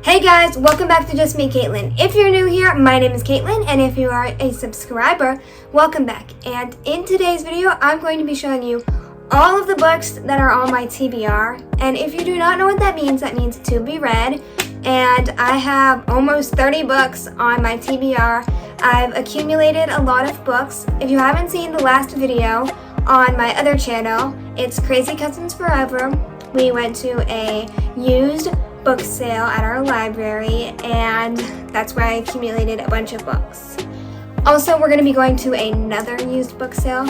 Hey guys, welcome back to Just Me, Caitlin. If you're new here, my name is Caitlin, and if you are a subscriber, welcome back. And in today's video, I'm going to be showing you all of the books that are on my TBR. And if you do not know what that means to be read. And I have almost 30 books on my TBR. I've accumulated a lot of books. If you haven't seen the last video on my other channel, it's Crazy Cousins Forever. We went to a used book sale at our library, and that's where I accumulated a bunch of books. Also, we're going to be going to another used book sale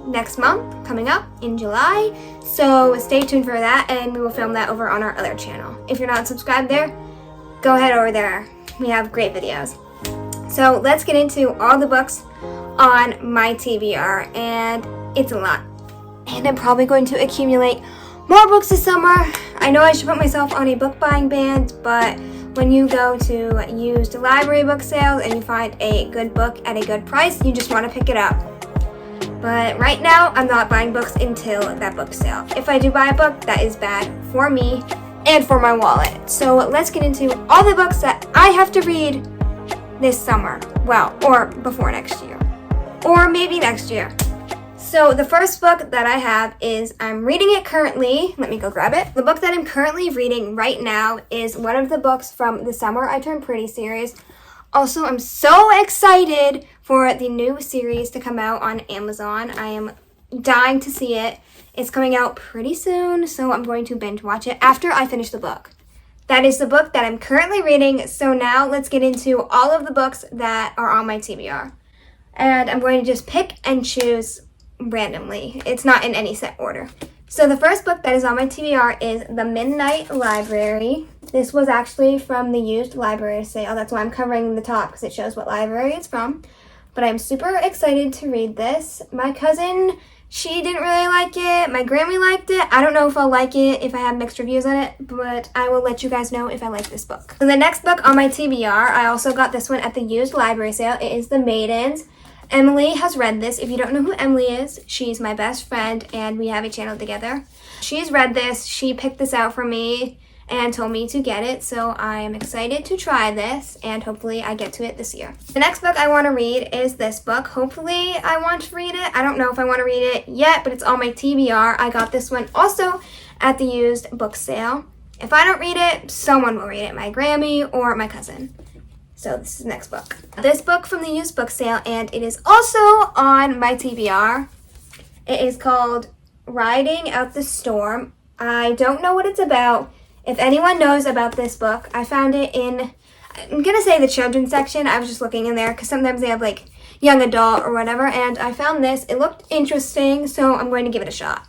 next month, coming up in July, so stay tuned for that, and we will film that over on our other channel. If you're not subscribed there, go ahead over there. We have great videos. So let's get into all the books on my TBR, and it's a lot. And I'm probably going to accumulate more books this summer. I know I should put myself on a book buying ban, but when you go to used library book sales and you find a good book at a good price, you just want to pick it up. But right now, I'm not buying books until that book sale. If I do buy a book, that is bad for me and for my wallet. So let's get into all the books that I have to read this summer. Well, or before next year. Or maybe next year. So the first book that I have is, I'm reading it currently. Let me go grab it. The book that I'm currently reading right now is one of the books from the Summer I Turned Pretty series. Also, I'm so excited for the new series to come out on Amazon. I am dying to see it. It's coming out pretty soon, so I'm going to binge watch it after I finish the book. That is the book that I'm currently reading. So now let's get into all of the books that are on my TBR. And I'm going to just pick and choose randomly. It's not in any set order. So the first book that is on my TBR is The Midnight Library. This was actually from the used library sale. That's why I'm covering the top, because it shows what library it's from. But I'm super excited to read this. My cousin, she didn't really like it. My Grammy liked it. I don't know if I'll like it if I have mixed reviews on it, but I will let you guys know if I like this book. So the next book on my TBR, I also got this one at the used library sale. It is The Maidens. Emily has read this. If you don't know who Emily is, she's my best friend, and we have a channel together. She's read this. She picked this out for me and told me to get it, so I am excited to try this, and hopefully I get to it this year. The next book I want to read is this book. Hopefully I want to read it. I don't know if I want to read it yet, but it's on my TBR. I got this one also at the used book sale. If I don't read it, someone will read it, my Grammy or my cousin. So this is the next book. This book from the used book sale, and it is also on my TBR. It is called Riding Out the Storm. I don't know what it's about. If anyone knows about this book, I found it in, I'm going to say the children's section. I was just looking in there because sometimes they have like young adult or whatever, and I found this. It looked interesting, so I'm going to give it a shot.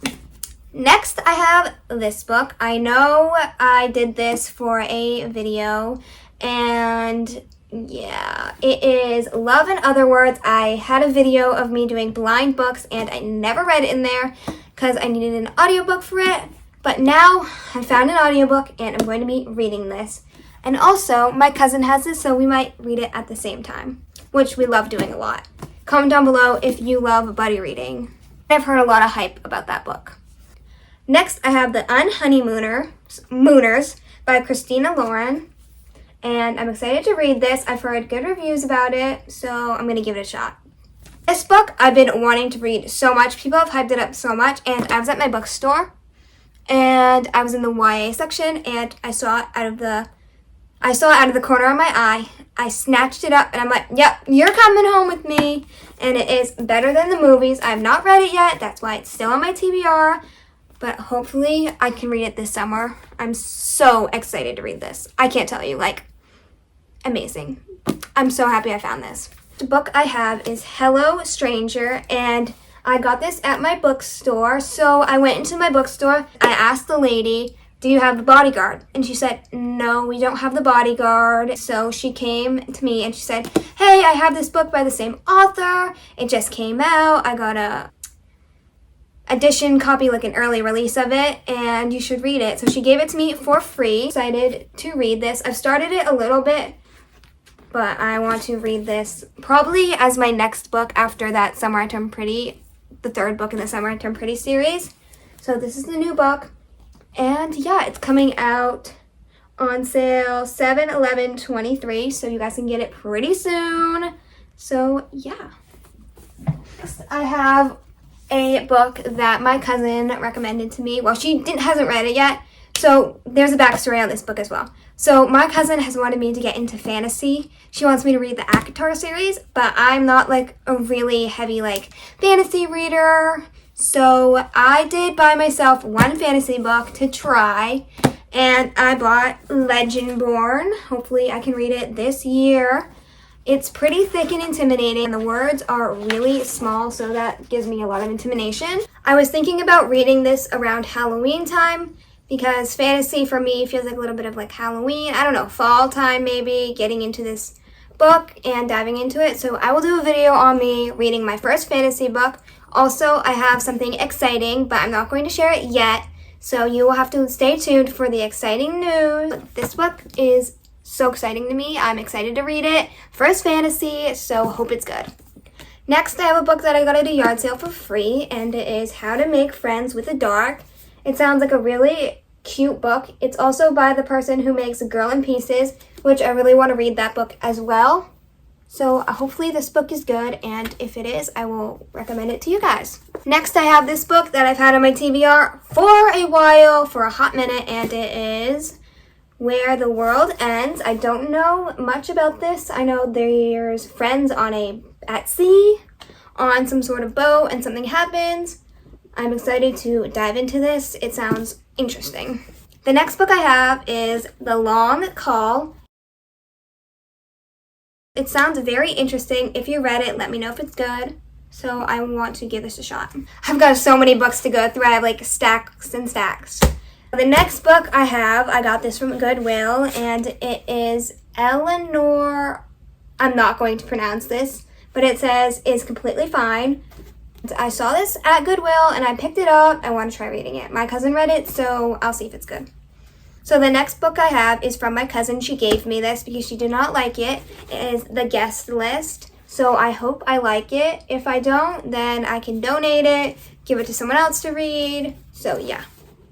Next, I have this book. I know I did this for a video, and yeah, it is Love in Other Words. I had a video of me doing blind books, and I never read it in there because I needed an audiobook for it. But now I found an audiobook, and I'm going to be reading this. And also, my cousin has this, so we might read it at the same time, which we love doing a lot. Comment down below if you love buddy reading. I've heard a lot of hype about that book. Next, I have The Unhoneymooners by Christina Lauren. And I'm excited to read this. I've heard good reviews about it, so I'm going to give it a shot. This book I've been wanting to read so much. People have hyped it up so much, and I was at my bookstore, and I was in the YA section, and I saw it out of the corner of my eye. I snatched it up, and I'm like, yep, you're coming home with me. And it is better than the movies. I have not read it yet. That's why it's still on my TBR. But hopefully I can read it this summer. I'm so excited to read this. I can't tell you, like, amazing. I'm so happy I found this. The book I have is Hello Stranger, and I got this at my bookstore. So I went into my bookstore. I asked the lady, do you have The Bodyguard? And she said, no, we don't have The Bodyguard. So she came to me and she said, hey, I have this book by the same author. It just came out. I got a edition copy, like an early release of it, and you should read it. So she gave it to me for free. Excited to read this. I've started it a little bit, but I want to read this probably as my next book after that Summer I Turned Pretty, the third book in the Summer I Turned Pretty series. So this is the new book, and yeah, it's coming out on sale 7/11/23, so you guys can get it pretty soon. So yeah. Next, I have a book that my cousin recommended to me. Well, she hasn't read it yet, so there's a backstory on this book as well. So my cousin has wanted me to get into fantasy. She wants me to read the ACOTAR series, but I'm not like a really heavy like fantasy reader. So I did buy myself one fantasy book to try, and I bought Legendborn. Hopefully I can read it this year. It's pretty thick and intimidating, and the words are really small, so that gives me a lot of intimidation. I was thinking about reading this around Halloween time, because fantasy for me feels like a little bit of like Halloween. I don't know, fall time maybe, getting into this book and diving into it. So I will do a video on me reading my first fantasy book. Also, I have something exciting, but I'm not going to share it yet. So you will have to stay tuned for the exciting news. This book is so exciting to me. I'm excited to read it. First fantasy, so hope it's good. Next, I have a book that I got at a yard sale for free, and it is How to Make Friends with the Dark. It sounds like a really cute book. It's also by the person who makes Girl in Pieces, which I really want to read that book as well. So hopefully this book is good, and if it is, I will recommend it to you guys. Next, I have this book that I've had on my TBR for a while, for a hot minute, and it is Where the World Ends. I don't know much about this. I know there's friends at sea on some sort of boat and something happens. I'm excited to dive into this. It sounds interesting. The next book I have is The Long Call. It sounds very interesting. If you read it, let me know if it's good. So I want to give this a shot. I've got so many books to go through. I have like stacks and stacks. The next book I got this from Goodwill, and it is Eleanor, I'm not going to pronounce this, but it says Is Completely Fine. I saw this at Goodwill and I picked it up. I want to try reading it. My cousin read it, so I'll see if it's good. So the next book I have is from my cousin. She gave me this because she did not like it. It is The Guest List. So I hope I like it. If I don't, then I can donate it, give it to someone else to read. So yeah.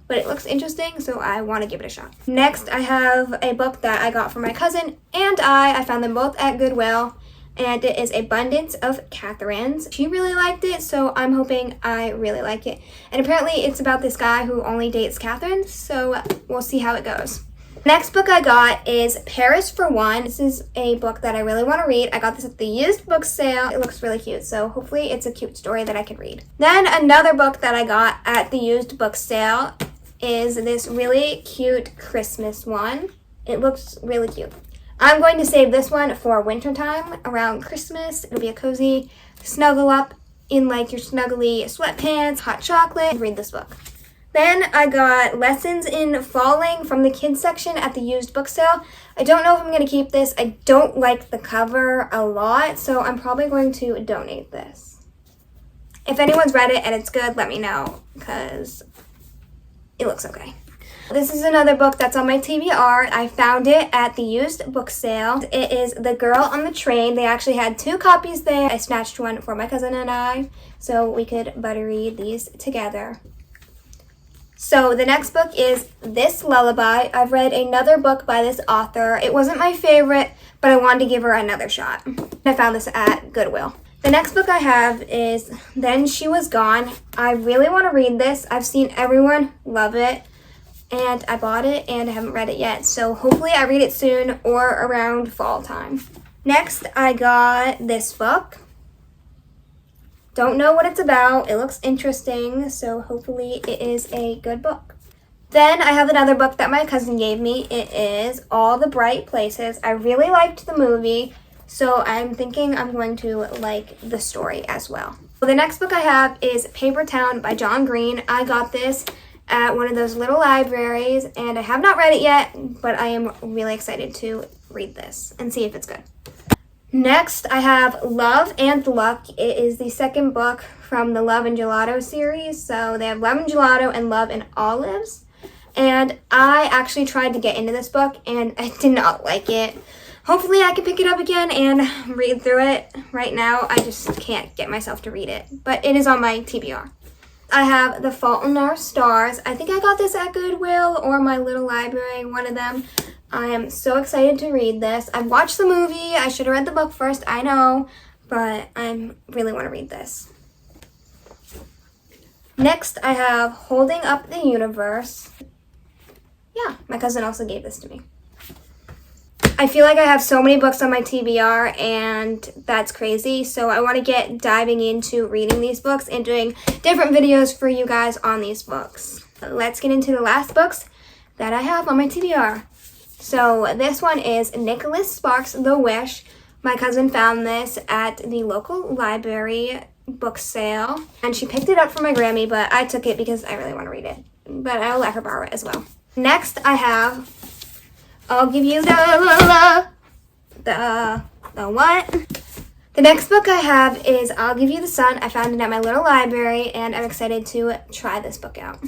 But it looks interesting, so I want to give it a shot. Next, I have a book that I got from my cousin and I found them both at Goodwill, and it is Abundance of Catherines. She really liked it, so I'm hoping I really like it. And apparently it's about this guy who only dates Catherines, so we'll see how it goes. Next book I got is Paris for One. This is a book that I really want to read. I got this at the used book sale. It looks really cute, so hopefully it's a cute story that I can read. Then another book that I got at the used book sale is this really cute Christmas one. It looks really cute. I'm going to save this one for wintertime, around Christmas. It'll be a cozy snuggle up in like your snuggly sweatpants, hot chocolate. Read this book. Then I got Lessons in Falling from the kids section at the used book sale. I don't know if I'm going to keep this. I don't like the cover a lot, so I'm probably going to donate this. If anyone's read it and it's good, let me know, because it looks okay. This is another book that's on my TBR. I found it at the used book sale. It is The Girl on the Train. They actually had 2 copies there. I snatched one for my cousin and I, so we could buddy read these together. So the next book is This Lullaby. I've read another book by this author. It wasn't my favorite, but I wanted to give her another shot. I found this at Goodwill. The next book I have is Then She Was Gone. I really want to read this. I've seen everyone love it, and I bought it and I haven't read it yet. So hopefully I read it soon or around fall time. Next, I got this book. Don't know what it's about. It looks interesting, so hopefully it is a good book. Then I have another book that my cousin gave me. It is All the Bright Places. I really liked the movie, so I'm thinking I'm going to like the story as well. The next book I have is Paper Town by John Green. I got this at one of those little libraries, and I have not read it yet, but I am really excited to read this and see if it's good. Next, I have Love and Luck. It is the second book from the Love and Gelato series. So they have Love and Gelato and Love and Olives. And I actually tried to get into this book, and I did not like it. Hopefully I can pick it up again and read through it. Right now, I just can't get myself to read it. But it is on my TBR. I have The Fault in Our Stars. I think I got this at Goodwill or my little library, one of them. I am so excited to read this. I've watched the movie. I should have read the book first, I know, but I really want to read this. Next, I have Holding Up the Universe. Yeah, my cousin also gave this to me. I feel like I have so many books on my TBR, and that's crazy. So I want to get diving into reading these books and doing different videos for you guys on these books. Let's get into the last books that I have on my TBR. So this one is Nicholas Sparks' The Wish. My cousin found this at the local library book sale, and she picked it up for my Grammy, but I took it because I really want to read it. But I'll let her borrow it as well. Next, I have I'll Give You the what? The next book I have is I'll Give You the Sun. I found it at my little library, and I'm excited to try this book out.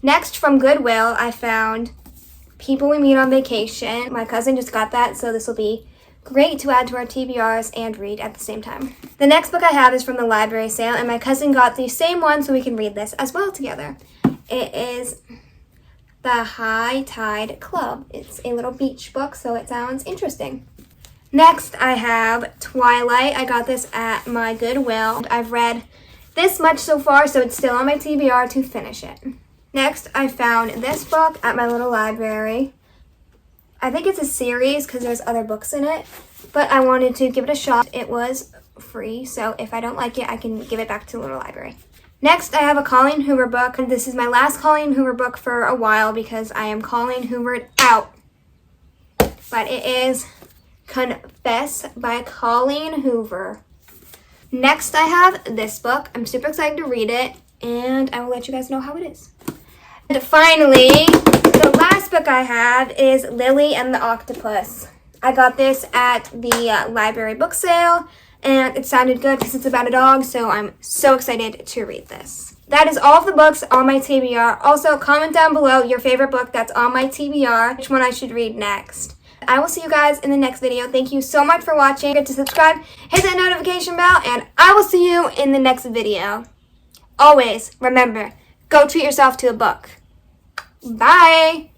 Next, from Goodwill, I found People We Meet on Vacation. My cousin just got that, so this will be great to add to our TBRs and read at the same time. The next book I have is from the library sale, and my cousin got the same one so we can read this as well together. It is The High Tide Club. It's a little beach book, so it sounds interesting. Next, I have Twilight. I got this at my Goodwill. I've read this much so far, so it's still on my TBR to finish it. Next, I found this book at my little library. I think it's a series because there's other books in it, but I wanted to give it a shot. It was free, so if I don't like it, I can give it back to the little library. Next, I have a Colleen Hoover book. This is my last Colleen Hoover book for a while because I am Colleen Hoovered out. But it is Confess by Colleen Hoover. Next, I have this book. I'm super excited to read it, and I will let you guys know how it is. And finally, the last book I have is Lily and the Octopus. I got this at the library book sale, and it sounded good because it's about a dog, so I'm so excited to read this. That is all of the books on my TBR. Also, comment down below your favorite book that's on my TBR, which one I should read next. I will see you guys in the next video. Thank you so much for watching. Don't forget to subscribe, hit that notification bell, and I will see you in the next video. Always, remember, go treat yourself to a book. Bye!